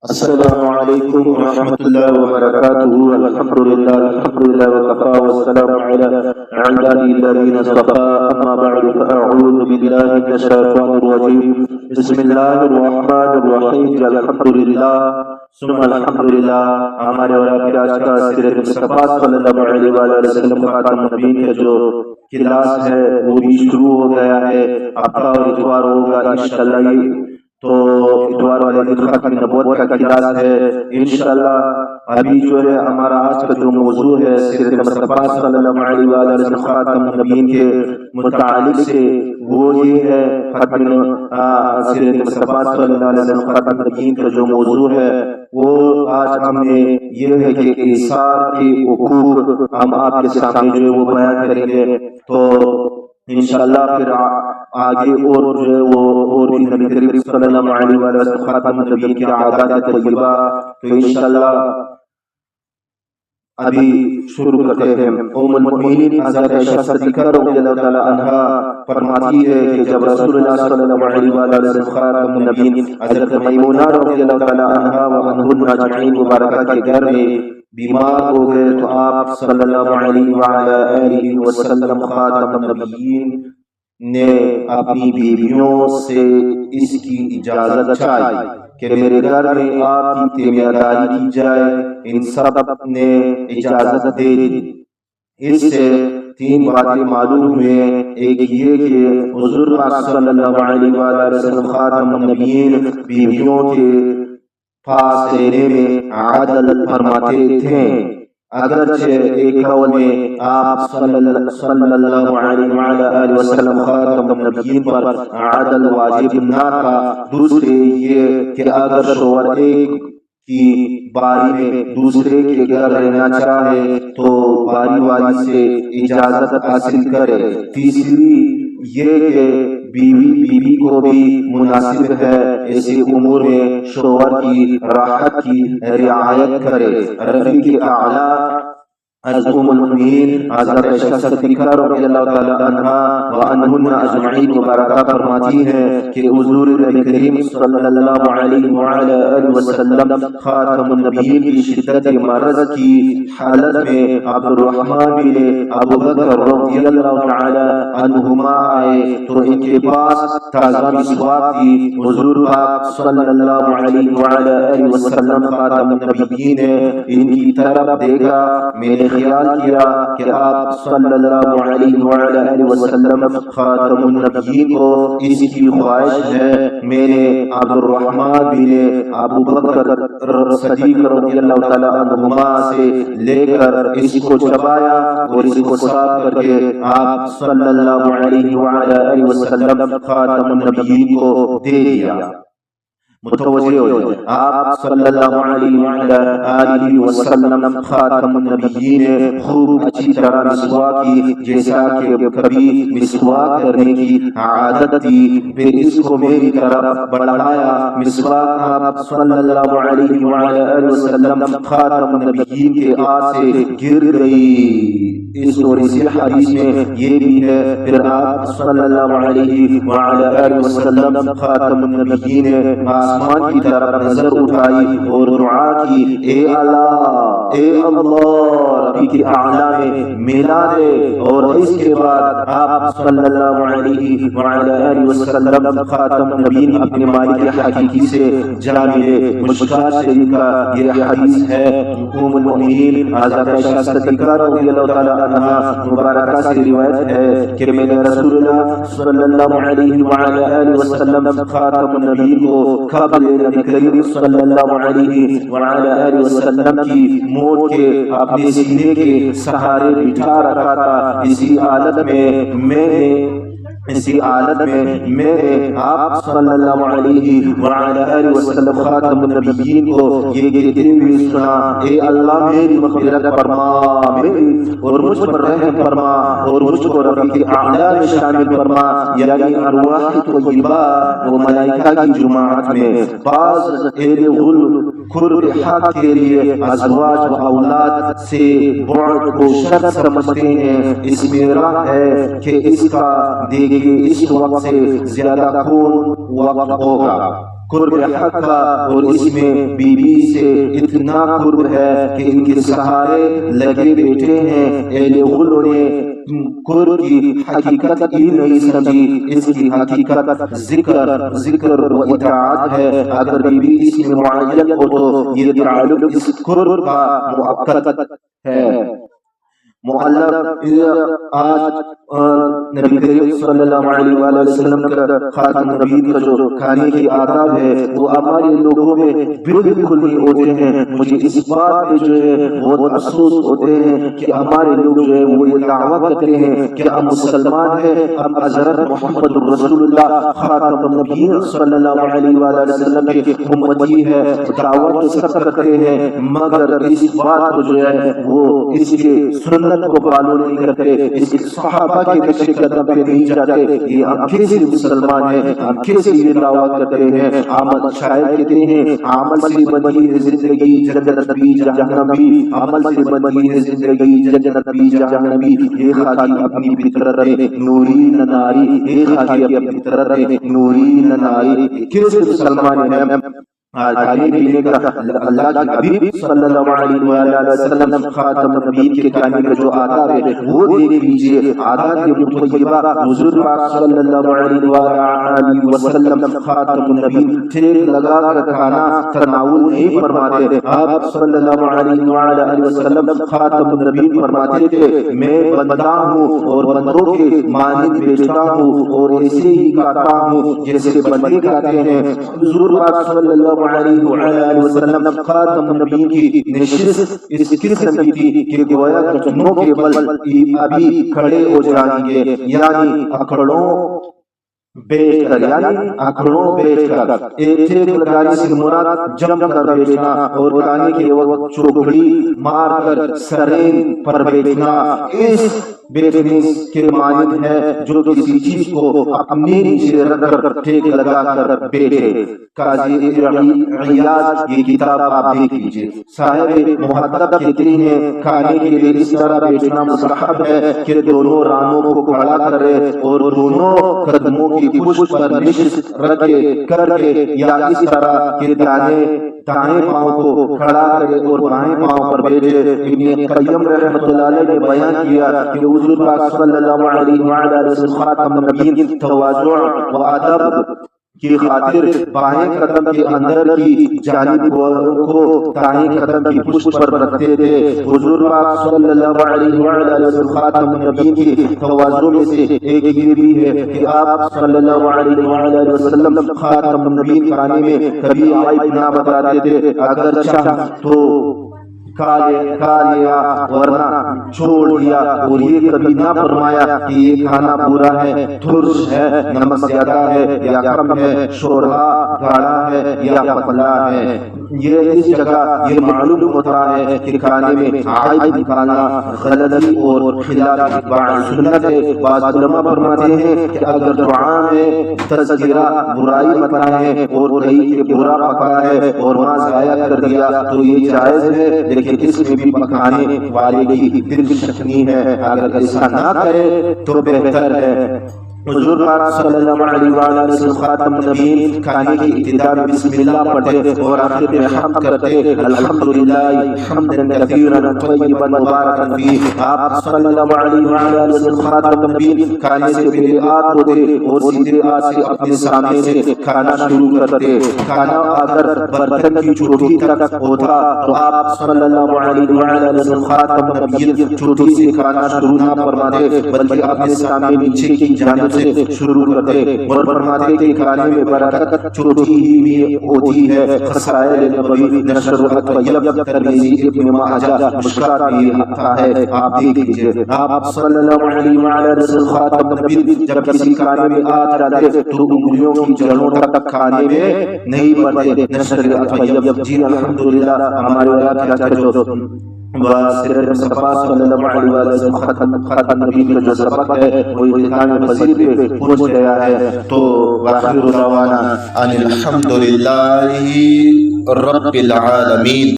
السلام علیکم ورحمۃ اللہ وبرکاتہ۔ الحمد للہ وکفا والسلام علی عباده الذین اصطفى، اما بعد فاعوذ باللہ من الشیطان الرجیم، بسم اللہ الرحمن الرحیم۔ الحمد للہ ثم الحمد للہ۔ ہمارے اور آپ کے آج کا سیرت مصطفیٰ صلی اللہ علیہ وآلہ وسلم خاتم النبیین کا جو کلاس ہے وہ بھی شروع ہو گیا ہے۔ ہفتہ اور اتوار ہوگا انشاءاللہ، تو اتوار والے دن ختم نبوت کا کلاس ہے انشاءاللہ۔ ابھی جو ہے ہمارا آج کا جو موضوع ہے سیرت مصطفیٰ صلی اللہ علیہ وآلہ وسلم خاتم النبیین کے متعلق سے، وہ یہ ہے ختم سیرت مصطفیٰ صلی اللہ علیہ وسلم خاتم النبیین کا جو موضوع ہے وہ آج ہم نے یہ ہے کہ ایثار کے حقوق ہم آپ کے سامنے جو ہے وہ بیان کریں گے۔ تو انشاءاللہ پھر آگے اور جو ہے وہ اور بھی نبی کریم صلی اللہ علیہ وسلم خاتم النبیین کی عادات طیبہ تو انشاءاللہ ابھی شروع کرتے ہیں۔ ام المؤمنین حضرت عائشہ صدیقہ رضی اللہ تعالی عنہا فرماتی ہے کہ جب رسول اللہ صلی اللہ علیہ وسلم خاتم النبیین حضرت میمونہ رضی اللہ تعالی عنہا وعنہن اجمعین مبارکہ کے گھر میں بیمار ہو گئے تو آپ صلی اللہ علیہ وآلہ وسلم خاتم النبیین نے اپنی بیویوں سے اس کی اجازت چاہی کہ میرے گھر میں آپ کی تیمیداری کی جائے۔ ان سب نے اجازت دے دی۔ اس سے تین باتیں معلوم ہوئے، ایک یہ کہ حضور صلی اللہ علیہ وآلہ وسلم خاتم النبیین بیویوں کے پاس رہنے میں عدل فرماتے تھے، اگرچہ ایک قول میں آپ صلی اللہ علیہ وسلم خاتم النبیین پر عدل واجب نہ تھا۔ دوسرے یہ کہ اگر شوہر ایک کی باری میں دوسرے کے گھر رہنا چاہے تو باری والی سے اجازت حاصل کرے۔ تیسری یہ کہ بیوی کو بھی مناسب ہے ایسے امور میں شوہر کی راحت کی رعایت کرے۔ رفیق اعلیٰ از ام المؤمنین حضرت عائشہ صدیقہ رضی اللہ تعالی عنہا وعنہن اجمعین مبارکہ فرماتی ہیں کہ حضور نبی کریم صلی اللہ علیہ وآلہ وسلم خاتم النبیین کی شدت مرض کی حالت میں عبد الرحمن بن ابو بکر رضی اللہ تعالی عنہما آئے تو ان کے پاس تازہ مسواک تھی۔ حضور پاک صلی اللہ علیہ وآلہ وسلم خاتم النبیین نے ان کی طرف دیکھا، میں نے خیال کیا کہ آپ صلی اللہ علیہ وآلہ وسلم خاتم النبیین کو اس کی خواہش ہے۔ میں نے عبد الرحمن بن ابو بکر صدیق رضی اللہ تعالی عنہما سے لے کر اس کو چبایا اور اس کو صاف کر کے آپ صلی اللہ علیہ وآلہ وسلم خاتم النبیین کو دے دیا۔ متوجہ ہو جائے، آپ صلی اللہ علیہ وآلہ وسلم خاتم النبیین نے خوب اچھی طرح مسواک کی، جیسا کہ کبھی مسواک کرنے کی عادت تھی، پھر اس کو میری طرف بڑھایا۔ مسواک آپ صلی اللہ علیہ وآلہ وسلم خاتم النبیین کے ہاتھ سے گر گئی۔ اس اور اسی حدیث میں یہ بھی ہے، پھر آپ صلی اللہ علیہ وآلہ وسلم خاتم النبیین نے آسمان کی طرف نظر اٹھائی اور دعا کی، اے اللہ رفیق اعلیٰ میں ملا دے۔ اور اس کے بعد آپ صلی اللہ علیہ وآلہ وسلم خاتم النبیین اپنے مالک حقیقی سے جا ملے۔ مشکات شریف کا یہ حدیث ہے۔ ام المؤمنین حضرت عائشہ صدیقہ رضی اللہ تعالی عنہا مبارکہ سے روایت ہے کہ میں نے رسول اللہ صلی اللہ علیہ وآلہ وسلم خاتم النبیین کو قبل نبی کریم صلی اللہ علیہ وآلہ وسلم کی موت کے اپنے سینے کے سہارے بٹھا رکھا تھا۔ اسی حالت میں نے آپ صلی اللہ علیہ وآلہ وسلم خاتم النبیین کو یہ کہتے ہوئے سنا، اے اللہ میری مغفرت فرما اور مجھ پر رحم فرما اور مجھ کو رفیق اعلیٰ میں شامل فرما، یعنی ارواح طیبہ و ملائکہ کی جماعت میں۔ بعض اہل قرب حق کے لیے ازواج و اولاد سے بعد کو شرط سمجھتے ہیں۔ اس میں راہ ہے کہ اس کا دیکھیں اس وقت سے زیادہ کون وقت ہوگا۔ قرب حق کا، اور اس میں بی بی سے اتنا قرب ہے کہ ان کے سہارے لگے بیٹھے ہیں۔ اہل غلو نے قرب کی حقیقت ہی نہیں سمجھی، اس کی حقیقت ذکر و اطاعت ہے۔ اگر بی بی اس میں معین ہو تو یہ تعلق اس قرب کا مؤقت ہے۔ آج نبی کریم صلی اللہ علیہ وآلہ وسلم کا خاتم نبی کا جو کھانے کی آداب ہے وہ ہمارے لوگوں میں بالکل نہیں ہوتے ہیں۔ مجھے اس بات پہ جو ہے بہت افسوس ہوتے ہیں کہ ہمارے لوگ جو ہے وہ یہ دعویٰ کرتے ہیں کہ ہم مسلمان ہیں، ہم حضرت محمد رسول اللہ خاتم النبی صلی اللہ علیہ وآلہ وسلم کے امتی ہے، دعوت سب کرتے ہیں، مگر اس بات کو جو ہے وہ اس کے سنت کو فالو نہیں کرتے، اس صحابہ کے نقش قدم پہ نہیں جاتے۔ یہ ہم کیسے مسلمان ہیں، ہم کیسے یہ دعویٰ کرتے ہیں؟ عمل شاید کہتے ہیں عمل سے بنی ہے زندگی، جنت بھی جہنم بھی، عمل سے بنی ہے زندگی، جنت بھی جہنم بھی۔ یہ خاکی اپنی فطرت ہے نوری نہ ناری، یہ خاکی اپنی فطرت ہے نوری نہ ناری۔ کیسے مسلمان ہیں؟ کھانے پینے کا اللہ کے حبیب صلی اللہ علیہ وآلہ وسلم خاتم النبیین کے کھانے کا جو آداب ہے وہ دیکھ لیجئے۔ آداب مطیبہ حضور پاک صلی اللہ علیہ وآلہ وسلم خاتم النبیین ٹھیک لگا کر کھانا تناول نہیں فرماتے۔ آپ صلی اللہ علیہ وآلہ وسلم خاتم النبیین فرماتے تھے میں بندہ ہوں اور بندوں کے مانند بیچتا ہوں اور ایسے ہی کھاتا ہوں جیسے بندے کھاتے ہیں۔ حضور پاک صلی اللہ علیہ وآلہ وسلم خاتم النبیین کی نشست اس قسم کی تھی کہ گویا گھٹنوں کے بل ابھی کھڑے ہو جائیں گے، یعنی اکھڑوں بیٹھ کر ایک لگانے سے مراد جم کر بیٹھنا اور کھانے کے وقت چوکڑی مار کر سرین پر بیٹھنا اس بیٹھنے کے مانند ہے جو کسی چیز کو اپنے نیچے رکھ کر ٹیک لگا کر بیٹھے۔ قاضی عیاض یہ کتاب آپ دیکھ لیجئے۔ صاحب محدب کہتے ہیں کھانے کے لیے اس طرح بیٹھنا مستحب ہے کہ دونوں رانوں کو کھڑا کرے اور دونوں قدموں کی پشت پر نشست رکھے کر کے، یا اس طرح کہ دائیں پاؤں کو کھڑا کرے اور بائیں پاؤں پر بیٹھے۔ ابن قیم رحمۃ اللہ علیہ نے بیان کیا کہ حضور پاک صلی اللہ علیہ وآلہ وسلم خاتم النبیین تواضع و ادب کی خاطر بائیں قدم کے اندر کی جانب کو دائیں قدم کی پشت پر رکھتے تھے۔ حضور پاک صلی اللہ علیہ وآلہ وسلم خاتم النبیین کی تواضع میں سے ایک یہ بھی ہے کہ آپ صلی اللہ علیہ وآلہ وسلم خاتم النبیین کھانے میں کبھی عیب نہ بتاتے تھے، اگر چاہ تو کھا لیا ورنہ چھوڑ دیا، اور یہ کبھی نہ فرمایا کہ یہ کھانا برا ہے، ترش ہے، نمک زیادہ ہے یا کم ہے، شوربا گاڑھا ہے یا پتلا ہے۔ یہ اس جگہ یہ معلوم ہوتا ہے کہ کھانے میں عیب نکالنا غلطی اور خلاف اتباع سنت ہے۔ بعض علماء فرماتے ہیں کہ اگر دعا میں تذکرہ برائی بتائے اور کہیں کہ برا پکا ہے اور وہاں ضائع کر دیا تو یہ جائز ہے، لیکن اس میں بھی پکانے والے کی دل شکنی ہے، اگر ایسا نہ کرے تو بہتر ہے۔ حضور پاک صلی اللہ علیہ وآلہ وسلم خاتم النبیین کھانے کی ابتدا میں بسم اللہ پڑھتے اور آخر میں حمد کرتے، الحمدللہ حمدا کثیرا طیبا مبارکا فیہ۔ آپ صلی اللہ علیہ وآلہ وسلم خاتم النبیین کھانے سے پہلے ہاتھ دھوتے اور سیدھے ہاتھ سے اپنے سامنے سے کھانا شروع کرتے۔ کھانا اگر برتن کی چوٹی تک ہوتا تو آپ صلی اللہ علیہ وآلہ وسلم خاتم النبیین چوٹی سے کھانا شروع نہ فرماتے بلکہ اپنے سامنے نیچے کی جانب سے شروع کرتے اور فرماتے کہ کھانے میں برکت چوٹی ہی میں ہوتی ہے۔ خصائل نبوی نشر الطیب ترمذی ابن ماجہ مشکات بھی آتا ہے، آپ دیکھ لیجئے۔ آپ صلی اللہ علیہ وآلہ وسلم خاتم النبیین جب کسی کھانے میں ہاتھ ڈالتے تو انگلیوں کی جڑوں تک کھانے میں نہیں پڑتے۔ نشر الطیب جی الحمدللہ ہمارے والا کیا جو واسرت مصطفیٰ صلی اللہ علیہ وسلم خاتم النبیین کا جو سبق ہے وہ امتحان پذیر پہ پہنچ گیا ہے۔ تو وآخر دعوانا ان الحمدللہ رب العالمین۔